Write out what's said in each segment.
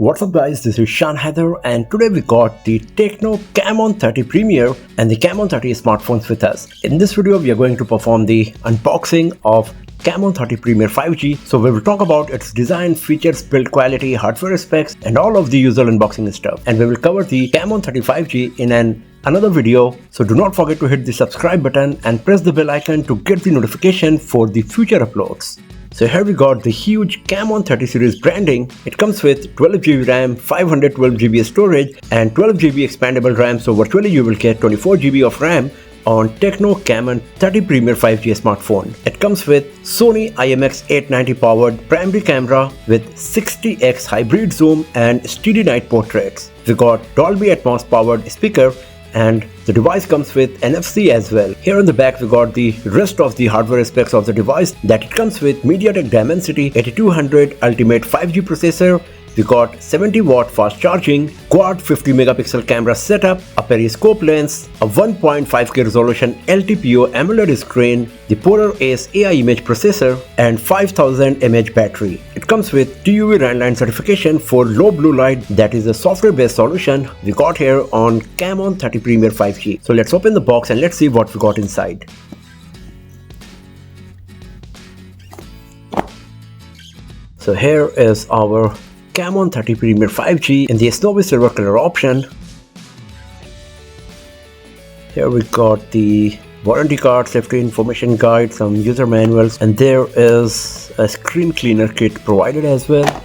What's up guys, this is Shan Heather and today we got the Tecno Camon 30 Premier and the Camon 30 smartphones with us. In this video we are going to perform the unboxing of Camon 30 Premier 5G. So we will talk about its design, features, build quality, hardware specs and all of the usual unboxing stuff. And we will cover the Camon 30 5G in another video. So do not forget to hit the subscribe button and press the bell icon to get the notification for the future uploads. So here we got the huge Camon 30 series branding. It comes with 12GB RAM, 512GB storage and 12GB expandable RAM. So virtually you will get 24GB of RAM on Tecno Camon 30 Premier 5G smartphone. It comes with Sony IMX890 powered primary camera with 60x hybrid zoom and steady night portraits. We got Dolby Atmos powered speaker and the device comes with NFC as well. Here on the back we got the rest of the hardware specs of the device, that it comes with MediaTek Dimensity 8200 Ultimate 5G processor. We got 70W fast charging, quad 50 megapixel camera setup, a periscope lens, a 1.5K resolution LTPO AMOLED screen, the Polar Ace AI image processor and 5000 mAh battery. It comes with TUV Redline certification for low blue light, that is a software based solution we got here on Camon 30 Premier 5G. So let's open the box and let's see what we got inside. So here is our Camon 30 Premier 5G in the snowy silver color option. Here we got the warranty card, safety information guide, some user manuals, and there is a screen cleaner kit provided as well,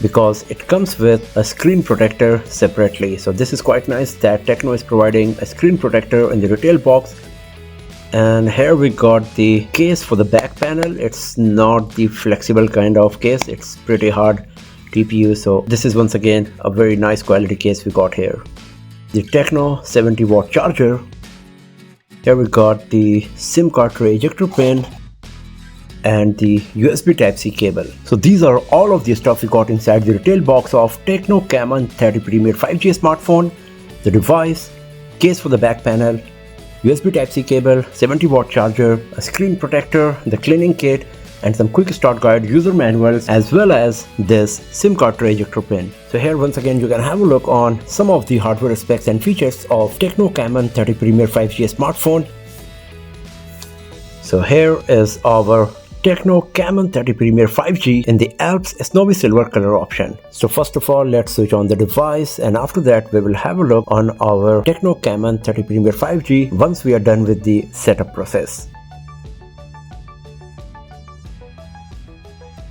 because it comes with a screen protector separately. So this is quite nice that Tecno is providing a screen protector in the retail box. And here we got the case for the back panel. It's not the flexible kind of case, it's pretty hard TPU. So this is once again a very nice quality case we got here. The Tecno 70W charger. Here we got the SIM card tray ejector pin and the USB Type-C cable. So these are all of the stuff we got inside the retail box of Tecno Camon 30 Premier 5G smartphone. The device, case for the back panel, USB Type-C cable, 70W charger, a screen protector, the cleaning kit and some quick start guide, user manuals, as well as this SIM card tray ejector pin. So here once again you can have a look on some of the hardware specs and features of Tecno Camon 30 Premier 5G smartphone. So here is our Tecno Camon 30 Premier 5G in the Alps snowy silver color option. So first of all let's switch on the device, and after that we will have a look on our Tecno Camon 30 Premier 5G once we are done with the setup process.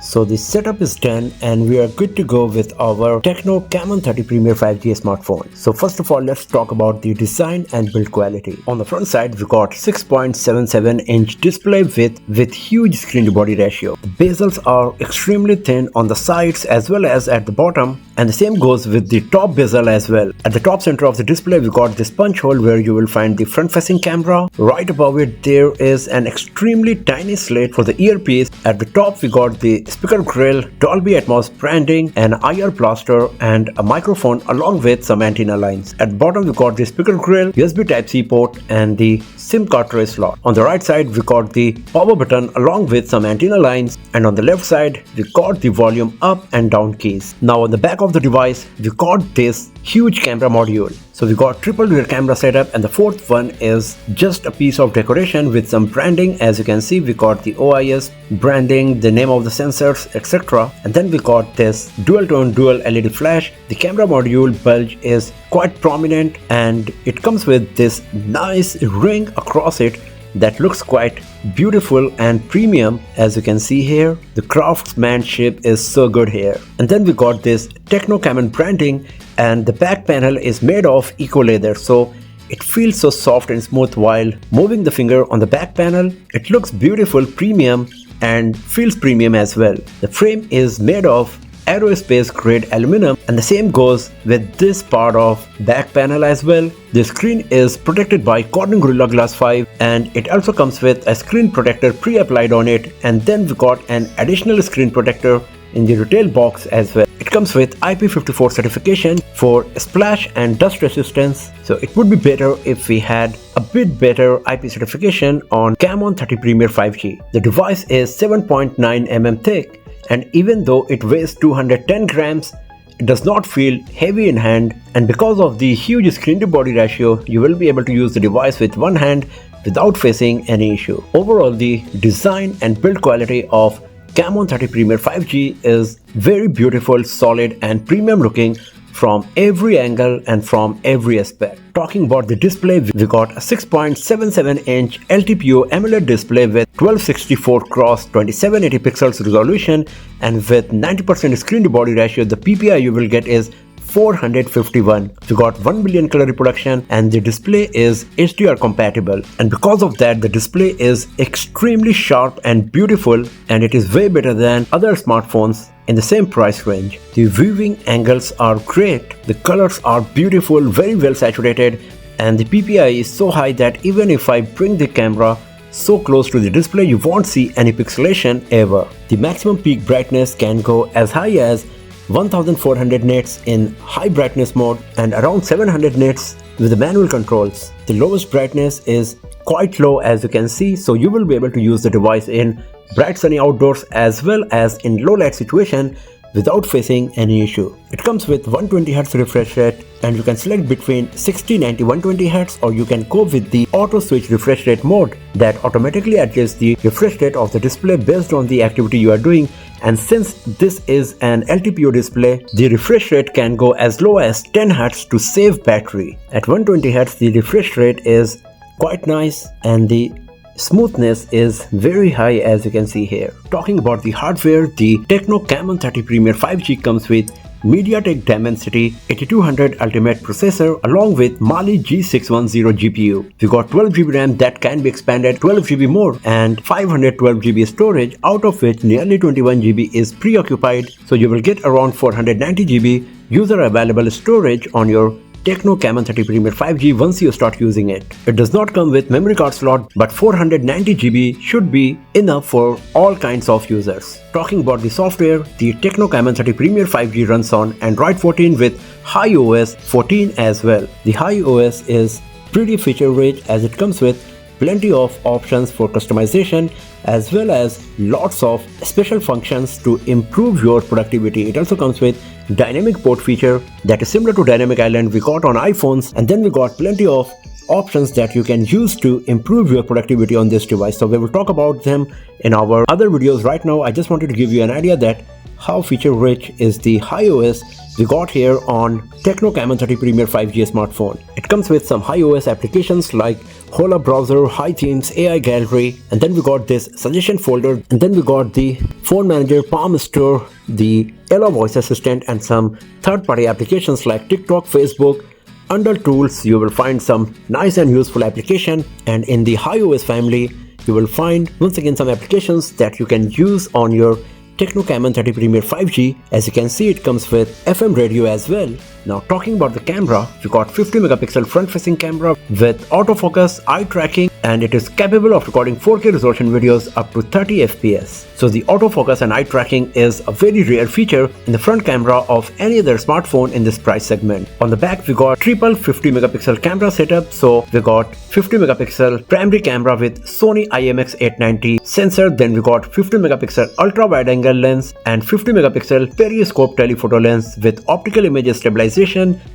So the setup is done and we are good to go with our Tecno Camon 30 Premier 5G smartphone. So first of all let's talk about the design and build quality. On the front side we got 6.77-inch display with huge screen to body ratio. The bezels are extremely thin on the sides as well as at the bottom, and the same goes with the top bezel as well. At the top center of the display we got this punch hole where you will find the front facing camera. Right above it there is an extremely tiny slit for the earpiece. At the top we got the speaker grill, Dolby Atmos branding, an IR blaster and a microphone along with some antenna lines. At the bottom we got the speaker grill, USB Type-C port and the SIM card tray slot. On the right side we got the power button along with some antenna lines, and on the left side we got the volume up and down keys. Now on the back of the device we got this huge camera module. So we got triple rear camera setup, and the fourth one is just a piece of decoration with some branding. As you can see we got the OIS branding, the name of the sensors, etc. And then we got this dual tone dual LED flash. The camera module bulge is quite prominent and it comes with this nice ring across it that looks quite beautiful and premium. As you can see here, the craftsmanship is so good here. And then we got this Tecno Camon branding, and the back panel is made of eco leather, so it feels so soft and smooth while moving the finger on the back panel. It looks beautiful, premium and feels premium as well. The frame is made of aerospace grade aluminum, and the same goes with this part of back panel as well. The screen is protected by Corning Gorilla Glass 5 and it also comes with a screen protector pre-applied on it, and then we got an additional screen protector in the retail box as well. It comes with IP54 certification for splash and dust resistance, so it would be better if we had a bit better IP certification on Camon 30 Premier 5G. The device is 7.9 mm thick and even though it weighs 210 grams, it does not feel heavy in hand, and because of the huge screen to body ratio, you will be able to use the device with one hand without facing any issue. Overall, the design and build quality of Camon 30 Premier 5G is very beautiful, solid and premium looking from every angle and from every aspect. Talking about the display, we got a 6.77-inch LTPO AMOLED display with 1264 x 2780 pixels resolution, and with 90% screen to body ratio, the PPI you will get is 451. We got 1 billion color reproduction, and the display is HDR compatible, and because of that the display is extremely sharp and beautiful, and it is way better than other smartphones in the same price range. The viewing angles are great, the colors are beautiful, very well saturated, and the PPI is so high that even if I bring the camera so close to the display, you won't see any pixelation ever. The maximum peak brightness can go as high as 1400 nits in high brightness mode and around 700 nits with the manual controls. The lowest brightness is quite low, as you can see, so you will be able to use the device in bright sunny outdoors as well as in low light situation without facing any issue. It comes with 120Hz refresh rate, and you can select between 60, 90, 120Hz, or you can go with the auto switch refresh rate mode that automatically adjusts the refresh rate of the display based on the activity you are doing. And since this is an LTPO display, the refresh rate can go as low as 10 Hz to save battery. At 120 Hz, the refresh rate is quite nice and the smoothness is very high, as you can see here. Talking about the hardware, the Tecno Camon 30 Premier 5G comes with MediaTek Dimensity 8200 Ultimate processor along with Mali G610 GPU. We got 12GB RAM that can be expanded 12GB more and 512GB storage, out of which nearly 21GB is preoccupied, so you will get around 490GB user available storage on your Tecno Camon 30 Premier 5G once you start using it. It does not come with memory card slot, but 490GB should be enough for all kinds of users. Talking about the software, the Tecno Camon 30 Premier 5G runs on Android 14 with iOS 14 as well. The iOS is pretty feature rich as it comes with plenty of options for customization as well as lots of special functions to improve your productivity. It also comes with dynamic port feature that is similar to Dynamic Island we got on iPhones, and then we got plenty of options that you can use to improve your productivity on this device. So we will talk about them in our other videos. Right now I just wanted to give you an idea that how feature rich is the iOS we got here on Tecno Camon 30 Premier 5G smartphone. It comes with some iOS applications like Hola Browser, Hi Themes, AI Gallery, and then we got this suggestion folder, and then we got the Phone Manager, Palm Store, the Ella Voice Assistant, and some third-party applications like TikTok, Facebook. Under Tools, you will find some nice and useful application, and in the iOS family, you will find once again some applications that you can use on your Tecno Camon 30 Premier 5G. As you can see, it comes with FM radio as well. Now talking about the camera, we got 50 megapixel front facing camera with autofocus, eye tracking, and it is capable of recording 4K resolution videos up to 30 FPS. So the autofocus and eye tracking is a very rare feature in the front camera of any other smartphone in this price segment. On the back we got triple 50 megapixel camera setup, so we got 50 megapixel primary camera with Sony IMX890 sensor, then we got 50 megapixel ultra wide angle lens and 50 megapixel periscope telephoto lens with optical image stabilization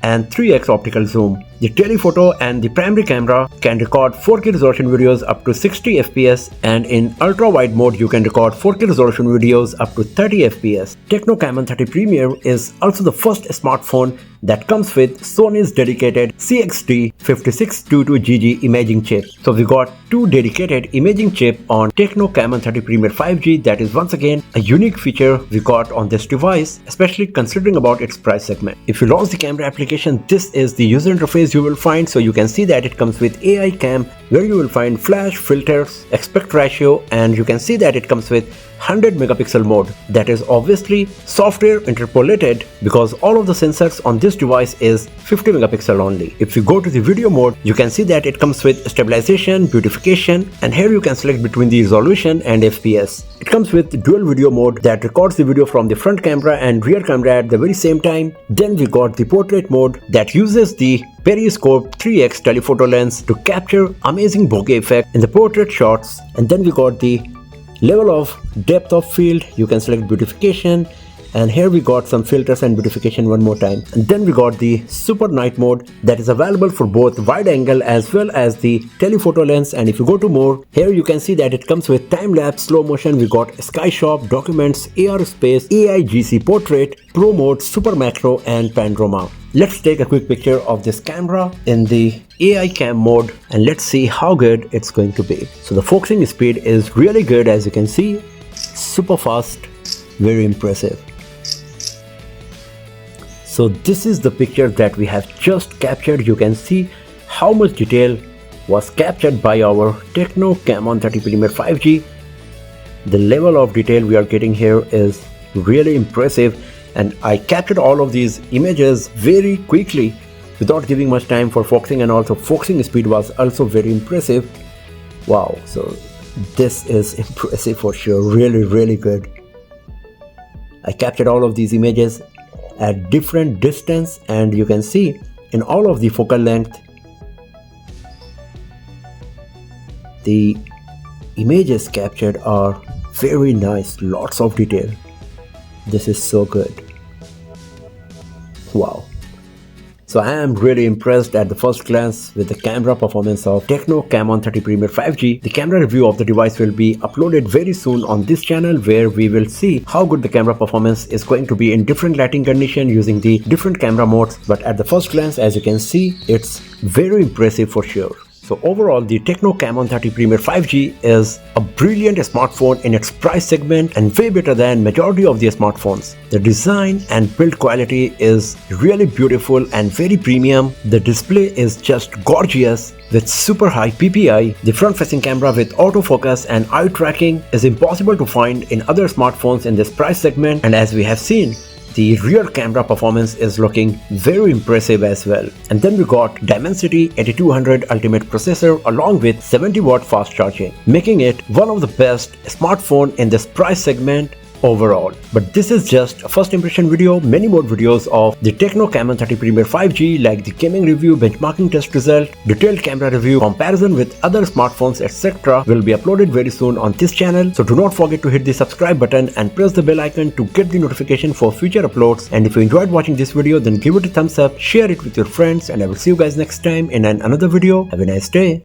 and 3x optical zoom. The telephoto and the primary camera can record 4K resolution videos up to 60 FPS, and in ultra wide mode you can record 4K resolution videos up to 30 FPS. Tecno Camon 30 Premier is also the first smartphone that comes with Sony's dedicated CXT5622GG imaging chip. So we got two dedicated imaging chip on Tecno Camon 30 Premier 5G. That is once again a unique feature we got on this device, especially considering about its price segment. If you launch the camera application, this is the user interface you will find. So you can see that it comes with AI cam, where you will find flash, filters, aspect ratio, and you can see that it comes with 100 megapixel mode. That is obviously software interpolated because all of the sensors on this device is 50 megapixel only. If you go to the video mode, you can see that it comes with stabilization, beautification, and here you can select between the resolution and FPS. It comes with dual video mode that records the video from the front camera and rear camera at the very same time. Then we got the portrait mode that uses the periscope 3x telephoto lens to capture amazing bokeh effect in the portrait shots, and then we got the level of depth of field, you can select beautification, and here we got some filters and beautification one more time. And then we got the super night mode that is available for both wide angle as well as the telephoto lens. And if you go to more, here you can see that it comes with time lapse, slow motion. We got sky shop, documents, AR space, AI GC portrait, pro mode, super macro, and panorama. Let's take a quick picture of this camera in the AI cam mode and let's see how good it's going to be. So the focusing speed is really good, as you can see, super fast, very impressive. So this is the picture that we have just captured. You can see how much detail was captured by our Tecno Camon 30mm 5G. The level of detail we are getting here is really impressive, and I captured all of these images very quickly without giving much time for focusing, and also focusing speed was also very impressive. Wow, so this is impressive for sure, really good. I captured all of these images at different distance, and you can see in all of the focal length the images captured are very nice, lots of detail. This is so good. Wow. So I am really impressed at the first glance with the camera performance of Tecno Camon 30mm 5G. The camera review of the device will be uploaded very soon on this channel, where we will see how good the camera performance is going to be in different lighting conditions using the different camera modes. But at the first glance, as you can see, it's very impressive for sure. So overall, the Tecno Camon 30mm 5G is a brilliant smartphone in its price segment and way better than majority of the smartphones. The design and build quality is really beautiful and very premium. The display is just gorgeous with super high PPI. The front-facing camera with autofocus and eye tracking is impossible to find in other smartphones in this price segment, and as we have seen, the rear camera performance is looking very impressive as well. And then we got Dimensity 8200 Ultimate processor along with 70-watt fast charging, making it one of the best smartphone in this price segment overall. But this is just a first impression video. Many more videos of the Tecno Camon 30mm 5G, like the gaming review, benchmarking test result, detailed camera review, comparison with other smartphones, etc. will be uploaded very soon on this channel. So do not forget to hit the subscribe button and press the bell icon to get the notification for future uploads. And if you enjoyed watching this video, then give it a thumbs up, share it with your friends, and I will see you guys next time in another video. Have a nice day.